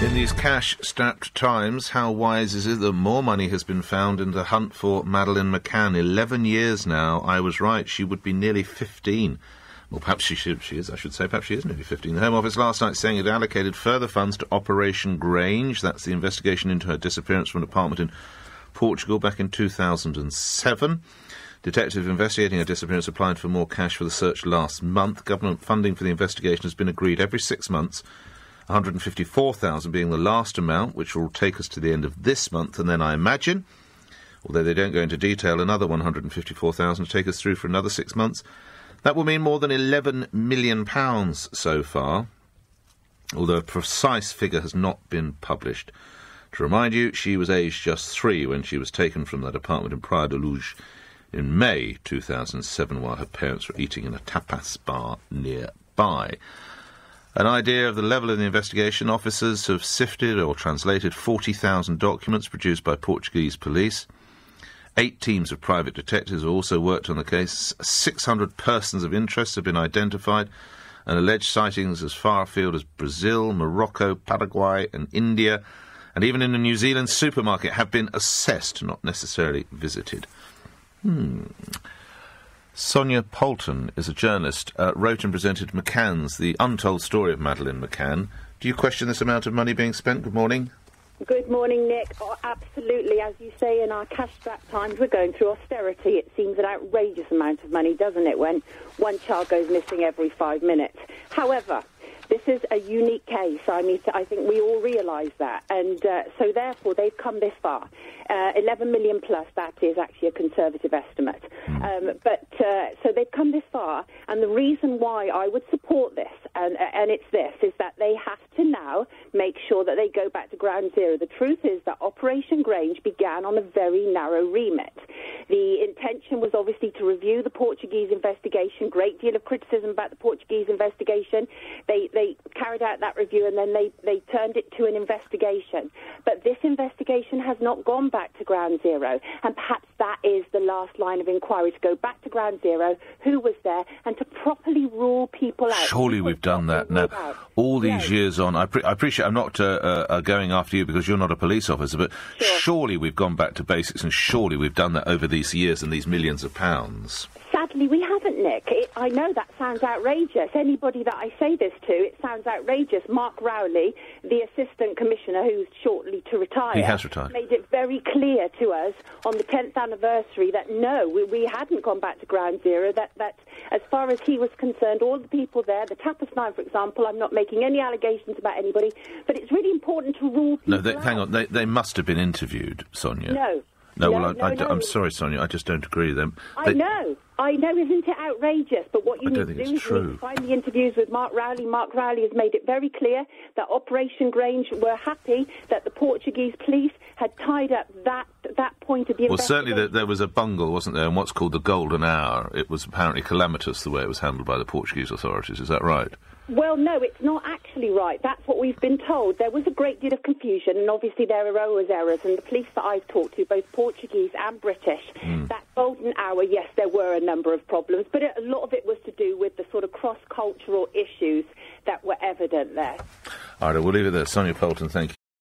In these cash-strapped times, how wise is it that more money has been found in the hunt for Madeleine McCann? 11 years now. I was right. She would be nearly 15. Well, perhaps she is, I should say. Perhaps she is nearly 15. The Home Office last night saying it allocated further funds to Operation Grange. That's the investigation into her disappearance from an apartment in Portugal back in 2007. Detectives investigating her disappearance applied for more cash for the search last month. Government funding for the investigation has been agreed every 6 months, $154,000 being the last amount, which will take us to the end of this month, and then I imagine, although they don't go into detail, another $154,000 to take us through for another 6 months. That will mean more than £11 million so far, although a precise figure has not been published. To remind you, she was aged just 3 when she was taken from that apartment in Praia de Luz in May 2007 while her parents were eating in a tapas bar nearby. An idea of the level of the investigation: officers have sifted or translated 40,000 documents produced by Portuguese police. 8 teams of private detectives have also worked on the case. 600 persons of interest have been identified, and alleged sightings as far afield as Brazil, Morocco, Paraguay and India, and even in a New Zealand supermarket, have been assessed, not necessarily visited. Sonia Poulton is a journalist, wrote and presented McCann's The Untold Story of Madeleine McCann. Do you question this amount of money being spent? Good morning. Good morning, Nick. Oh, absolutely. As you say, in our cash-strapped times, we're going through austerity. It seems an outrageous amount of money, doesn't it, when one child goes missing every 5 minutes. However, this is a unique case. I think we all realise that. And so, therefore, they've come this far. 11 million plus, that is actually a conservative estimate. So they've come this far. And the reason why I would support this, and it's this, is that they have to now make sure that they go back to ground zero. The truth is that Operation Grange began on a very narrow remit. The intention was obviously to review the Portuguese investigation. Great deal of criticism about the Portuguese investigation. They carried out that review and then they turned it to an investigation. But this investigation has not gone back to ground zero. And perhaps that is the last line of inquiry, to go back to ground zero, who was there, and to properly rule people out. Surely we've done that now. All these years on, I appreciate I'm not going after you because you're not a police officer, but surely we've gone back to basics, and surely we've done that over these years and these millions of pounds. Sadly, we haven't, Nick. I know that sounds outrageous. Anybody that I say this to, it sounds outrageous. Mark Rowley, the Assistant Commissioner, who's shortly to retire... He has retired. ...made it very clear to us on the 10th anniversary that, no, we hadn't gone back to ground zero, that as far as he was concerned, all the people there, the Tapas 9, for example, I'm not making any allegations about anybody, but it's really important to rule people out. Hang on, they must have been interviewed, Sonia. No. I'm sorry, Sonia, I just don't agree with them. I know, isn't it outrageous? But what you need to do is you need to find the interviews with Mark Rowley. Mark Rowley has made it very clear that Operation Grange were happy that the Portuguese police had tied up that point of the investigation. Well, certainly there was a bungle, wasn't there, in what's called the golden hour. It was apparently calamitous the way it was handled by the Portuguese authorities. Is that right? Well, no, it's not actually right. That's what we've been told. There was a great deal of confusion, and obviously there are always errors, and the police that I've talked to, both Portuguese and British, that golden hour, yes, there were a number of problems, but a lot of it was to do with the sort of cross-cultural issues that were evident there. All right, we'll leave it there. Sonia Poulton, thank you.